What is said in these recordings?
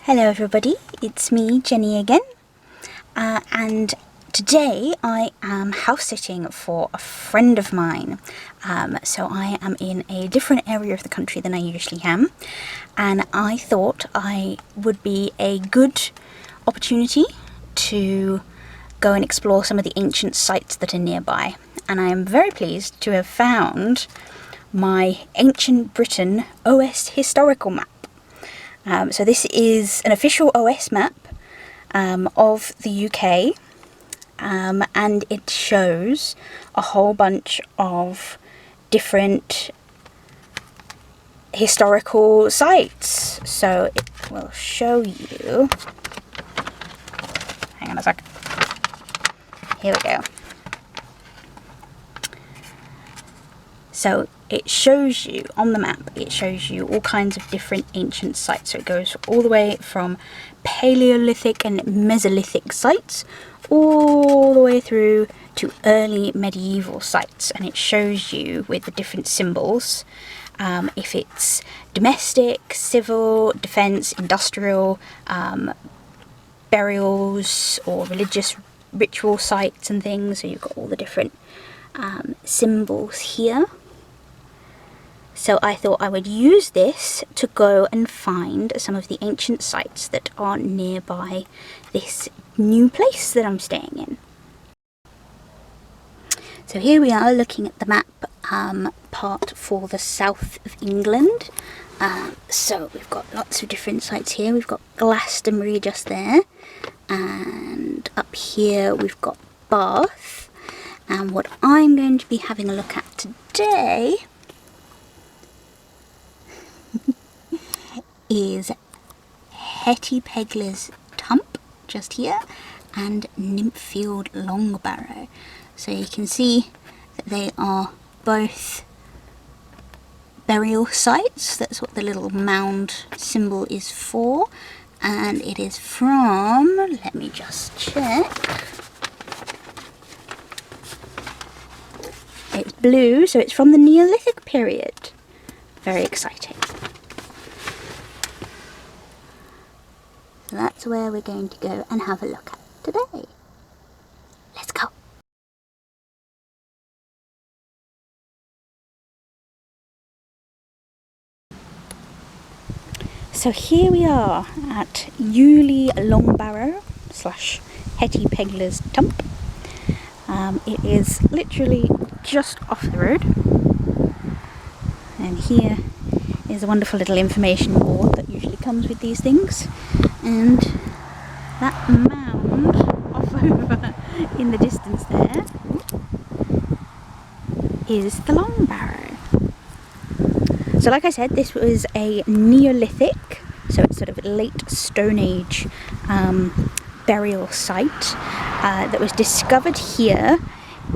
Hello everybody, it's me, Jenny again, and today I am house sitting for a friend of mine. So I am in a different area of the country than I usually am, and I thought I would be a good opportunity to go and explore some of the ancient sites that are nearby. And I am very pleased to have found my Ancient Britain OS historical map. So this is an official OS map of the UK, and it shows a whole bunch of different historical sites. So it will show you, hang on a sec, here we go. So it shows you, on the map, it shows you all kinds of different ancient sites. So it goes all the way from Paleolithic and Mesolithic sites, all the way through to early medieval sites. And it shows you with the different symbols, if it's domestic, civil, defence, industrial, burials or religious ritual sites and things. So you've got all the different symbols here. So I thought I would use this to go and find some of the ancient sites that are nearby this new place that I'm staying in. So here we are looking at the map part for the south of England. So we've got lots of different sites here. We've got Glastonbury just there, and up here we've got Bath. And what I'm going to be having a look at today is Hetty Pegler's Tump, just here, and Nymphfield Long Barrow. So you can see that they are both burial sites. That's what the little mound symbol is for. And it is from, let me just check. It's blue, so it's from the Neolithic period. Very exciting. So that's where we're going to go and have a look at today. Let's go. So here we are at Uley, Long Barrow / Hetty Pegler's Tump. It is literally just off the road, and here is a wonderful little information board that usually comes with these things, and that mound off over in the distance there is the Long Barrow. So like I said, this was a Neolithic, so it's sort of late Stone Age burial site that was discovered here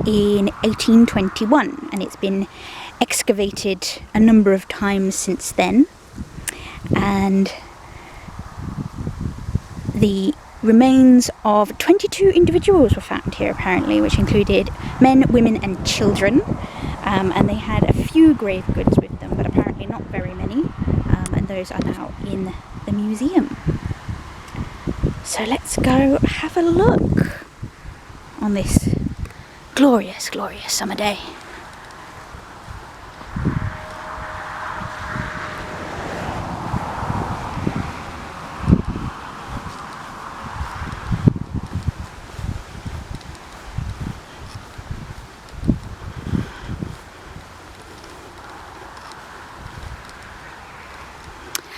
in 1821, and it's been excavated a number of times since then, and the remains of 22 individuals were found here apparently, which included men, women and children, and they had a few grave goods with them, but apparently not very many, and those are now in the museum. So let's go have a look on this glorious, glorious summer day.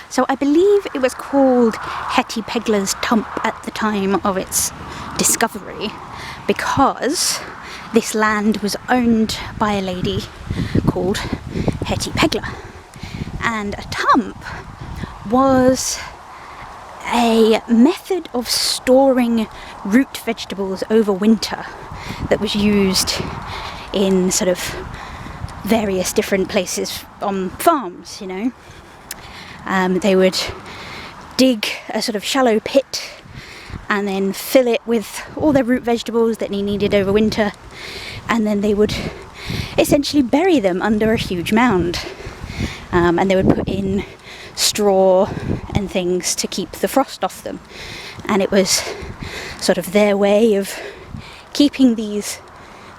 So I believe it was called Hetty Pegler's Tump at the time of its discovery because this land was owned by a lady called Hetty Pegler, and a tump was a method of storing root vegetables over winter that was used in sort of various different places on farms, you know. They would dig a sort of shallow pit and then fill it with all their root vegetables that they needed over winter, and then they would essentially bury them under a huge mound, and they would put in straw and things to keep the frost off them. And it was sort of their way of keeping these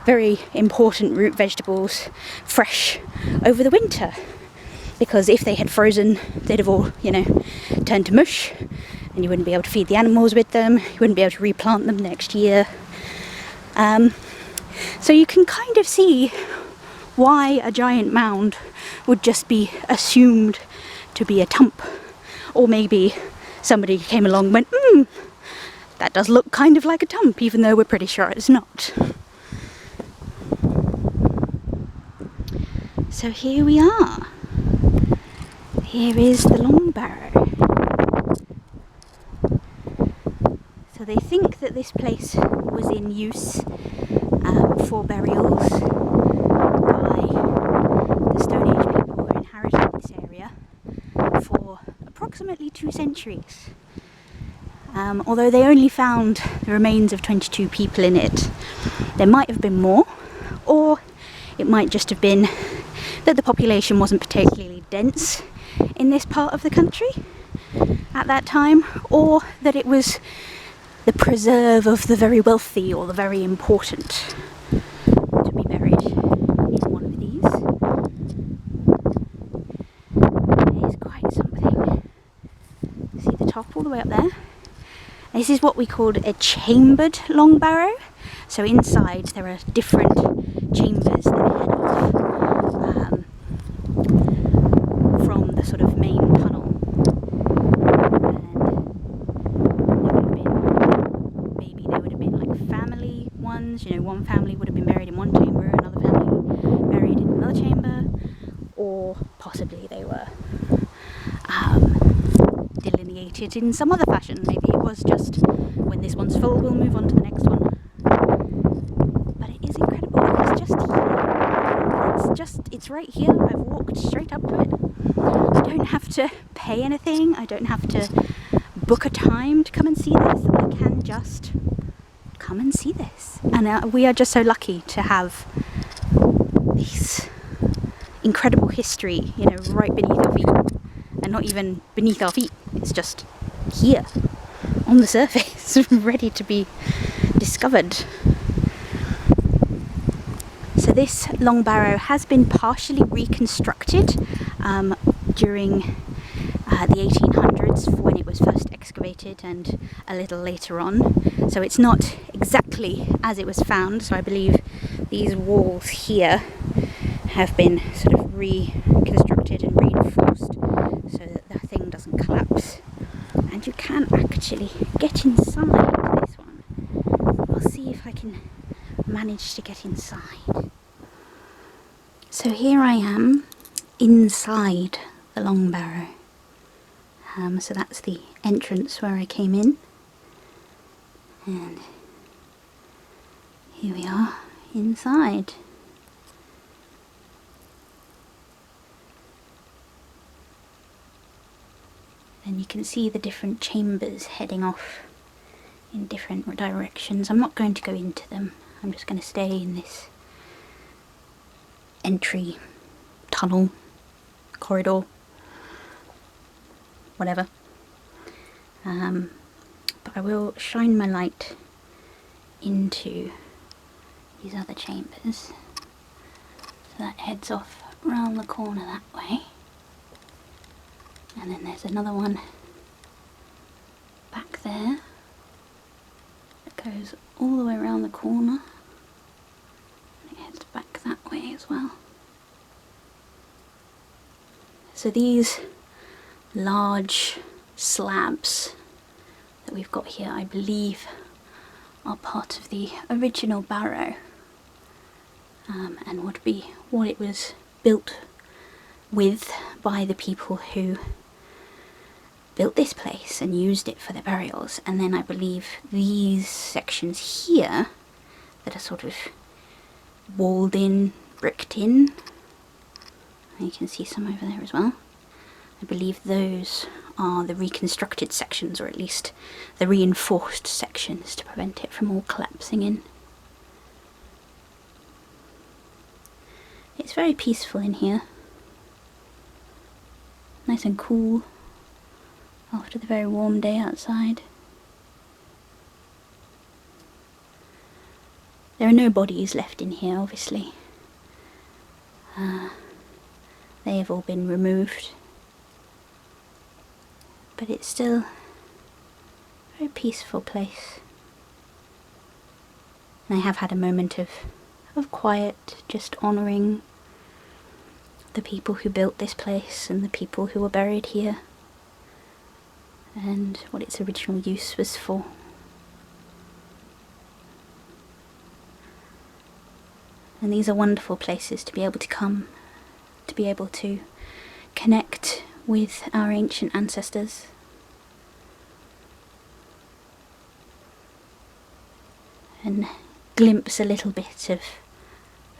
very important root vegetables fresh over the winter. Because if they had frozen, they'd have all, turned to mush, and you wouldn't be able to feed the animals with them, you wouldn't be able to replant them next year. So you can kind of see why a giant mound would just be assumed to be a tump. Or maybe somebody came along and went, that does look kind of like a tump, even though we're pretty sure it's not. So here we are. Here is the Long Barrow. So they think that this place was in use for burials by the Stone Age people who inherited this area for approximately 2 centuries. Although they only found the remains of 22 people in it, there might have been more, or it might just have been that the population wasn't particularly dense in this part of the country at that time, or that it was the preserve of the very wealthy or the very important to be buried in one of these. It is quite something. See the top all the way up there? This is what we called a chambered Long Barrow. So inside there are different chambers that head off from the sort of main tunnel. One family would have been buried in one chamber, another family buried in another chamber, or possibly they were delineated in some other fashion. Maybe it was just, when this one's full, we'll move on to the next one. But it is incredible. It's just here. It's right here. I've walked straight up to it. I don't have to pay anything. I don't have to book a time to come and see this. I can just come and see this. And we are just so lucky to have this incredible history, right beneath our feet. And not even beneath our feet, it's just here, on the surface, ready to be discovered. So this Long Barrow has been partially reconstructed during the 1800s, when it was first excavated, and a little later on. So it's not exactly as it was found. So I believe these walls here have been sort of reconstructed and reinforced so that the thing doesn't collapse. And you can actually get inside this one. I'll see if I can manage to get inside. So here I am inside the Long Barrow. So that's the entrance where I came in, and here we are inside. And you can see the different chambers heading off in different directions. I'm not going to go into them. I'm just going to stay in this entry, tunnel, corridor, whatever. But I will shine my light into these other chambers. So that heads off round the corner that way. And then there's another one back there that goes all the way around the corner. And it heads back that way as well. So these large slabs that we've got here, I believe, are part of the original barrow, and would be what it was built with by the people who built this place and used it for their burials. And then I believe these sections here that are sort of walled in, bricked in, you can see some over there as well. I believe those are the reconstructed sections, or at least the reinforced sections, to prevent it from all collapsing in. It's very peaceful in here. Nice and cool after the very warm day outside. There are no bodies left in here, obviously. They have all been removed. But it's still a very peaceful place. And I have had a moment of quiet, just honouring the people who built this place and the people who were buried here and what its original use was for. And these are wonderful places to be able to come, to be able to connect with our ancient ancestors. And glimpse a little bit of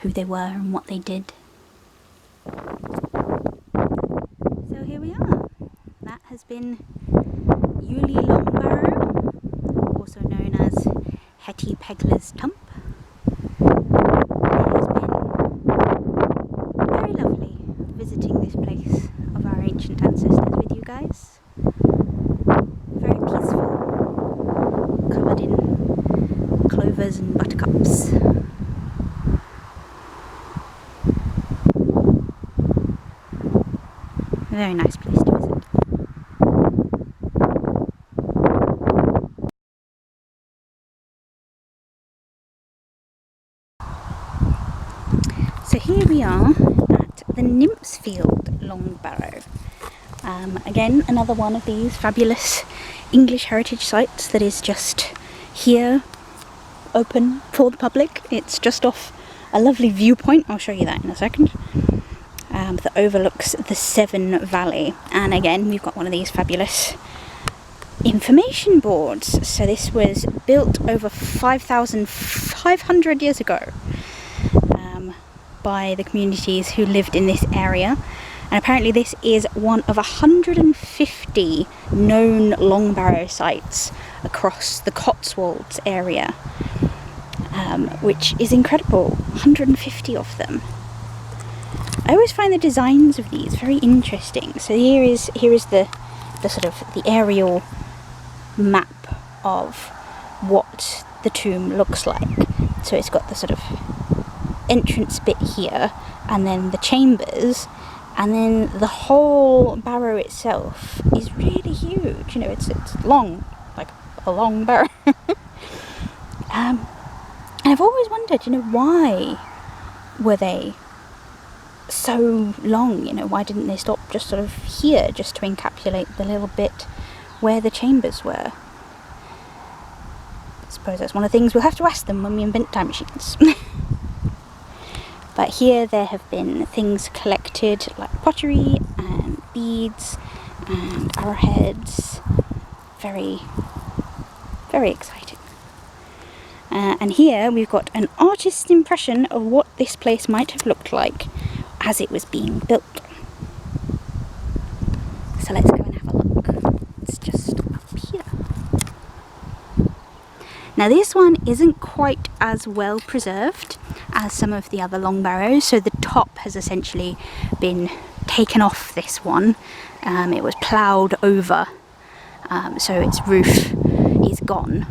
who they were and what they did. So here we are. That has been Uley Long Barrow, also known as Hetty Pegler's Tump. It has been very lovely visiting this place of our ancient ancestors with you guys. Very peaceful, covered in clovers and buttercups. A very nice place to visit. So here we are at the Nymphfield Long Barrow. Again, another one of these fabulous English heritage sites that is just here, open for the public. It's just off a lovely viewpoint, I'll show you that in a second, that overlooks the Severn Valley. And again, we've got one of these fabulous information boards. So this was built over 5,500 years ago by the communities who lived in this area. And apparently this is one of 150 known Long Barrow sites across the Cotswolds area, which is incredible. 150 of them. I always find the designs of these very interesting. So here is the sort of the aerial map of what the tomb looks like. So it's got the sort of entrance bit here, and then the chambers, and then the whole barrow itself is really huge. You know, it's long, like a long barrow. And I've always wondered, you know, why were they so long? You know, why didn't they stop just sort of here, just to encapsulate the little bit where the chambers were? I suppose that's one of the things we'll have to ask them when we invent time machines. But here there have been things collected like pottery and beads and arrowheads. Very, very exciting. And here we've got an artist's impression of what this place might have looked like as it was being built. So let's go and have a look. It's just up here. Now this one isn't quite as well preserved as some of the other Long Barrows, so the top has essentially been taken off this one. It was ploughed over, so its roof is gone,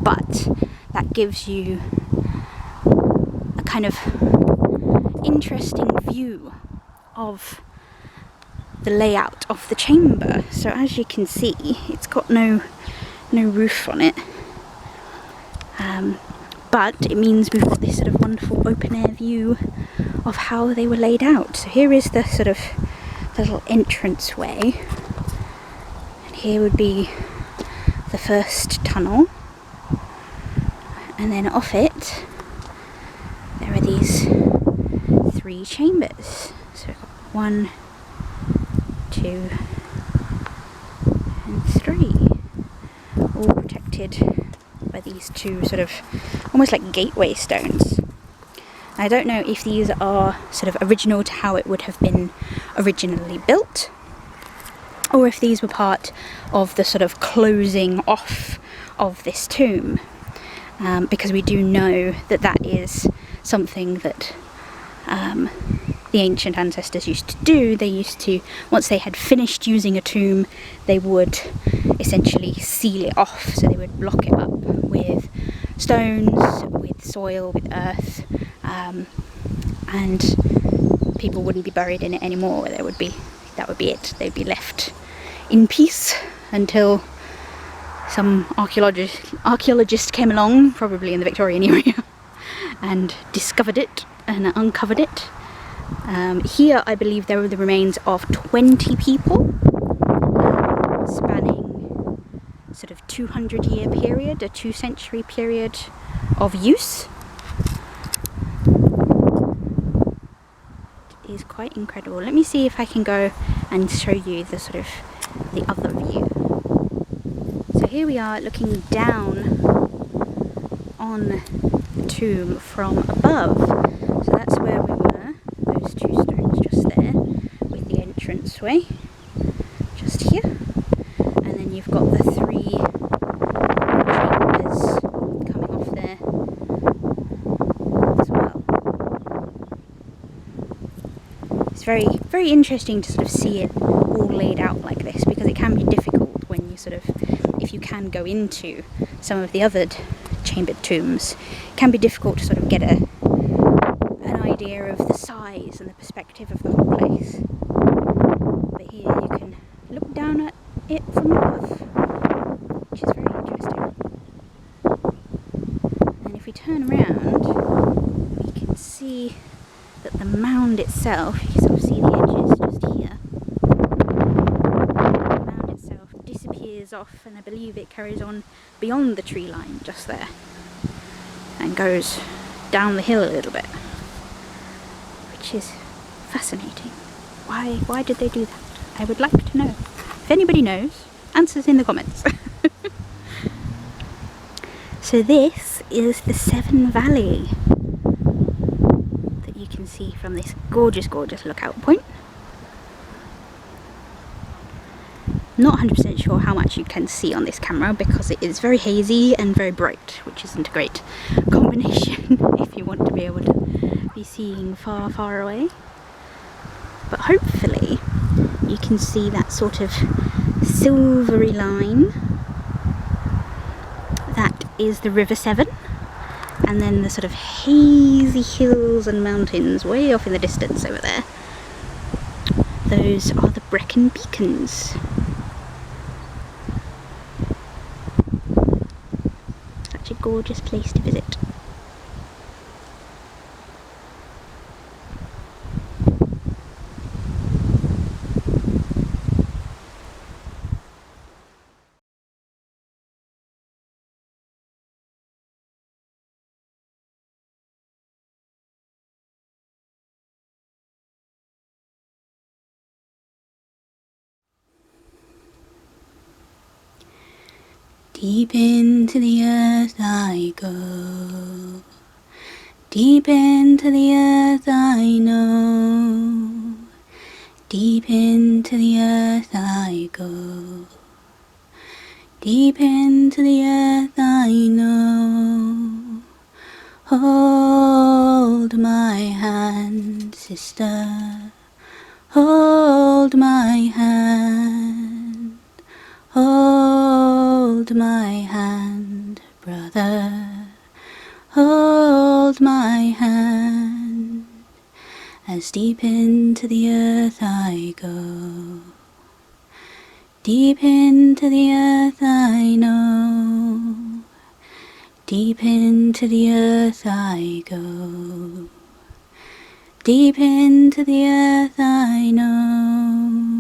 but that gives you a kind of interesting view of the layout of the chamber. So as you can see, it's got no roof on it. But it means we've got this sort of wonderful open air view of how they were laid out. So here is the sort of the little entrance way, and here would be the first tunnel, and then off it there are these 3 chambers. So we've got 1, 2 and 3, all protected by these 2 sort of almost like gateway stones. I don't know if these are sort of original to how it would have been originally built, or if these were part of the sort of closing off of this tomb, because we do know that that is something that the ancient ancestors used to do. They used to, once they had finished using a tomb, they would essentially seal it off. So they would block it up with stones, with soil, with earth, and people wouldn't be buried in it anymore. That would be it. They'd be left in peace until some archaeologist came along, probably in the Victorian era, and discovered it and uncovered it. Here I believe there were the remains of 20 people, spanning sort of 200-year period, a 2-century period of use. It is quite incredible. Let me see if I can go and show you the sort of the other view. So here we are looking down on the tomb from above. So that's where we were, those two stones just there, with the entranceway just here. And then you've got the 3 chambers coming off there as well. It's very, very interesting to sort of see it all laid out like this, because it can be difficult when you sort of, if you can go into some of the other chambered tombs, it can be difficult to sort of get an idea of the size and the perspective of the whole place. But here you can look down at it from above, which is very interesting. And if we turn around, we can see that the mound itself, you can sort of see the edges just here. The mound itself disappears off, and I believe it carries on beyond the tree line just there and goes down the hill a little bit, which is fascinating. Why did they do that? I would like to know. If anybody knows, answers in the comments. So this is the Severn Valley that you can see from this gorgeous, gorgeous lookout point. Not 100% sure how much you can see on this camera, because it is very hazy and very bright, which isn't a great combination if you want to be able to be seeing far, far away. But hopefully you can see that sort of silvery line. That is the River Severn, and then the sort of hazy hills and mountains way off in the distance over there. Those are the Brecon Beacons. Such a gorgeous place to visit. Deep into the earth I go, deep into the earth I know, deep into the earth I go, deep into the earth I know. Hold my hand, sister, hold my hand. Hold my hand, brother, hold my hand, as deep into the earth I go, deep into the earth I know, deep into the earth I go, deep into the earth I know.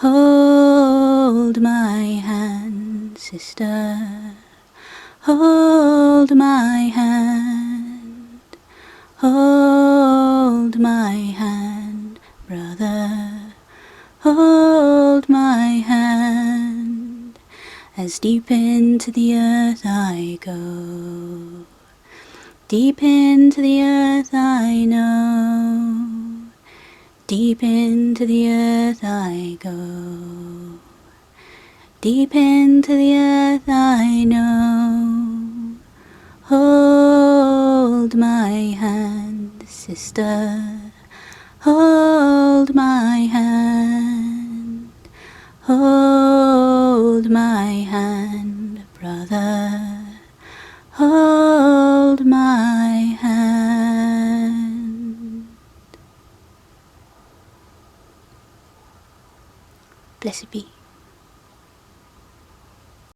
Hold my hand, sister, hold my hand, hold my hand, brother, hold my hand, as deep into the earth I go, deep into the earth I know. Deep into the earth I go, deep into the earth I know. Hold my hand, sister, hold my hand, hold my hand, brother, hold my hand. Blessed be.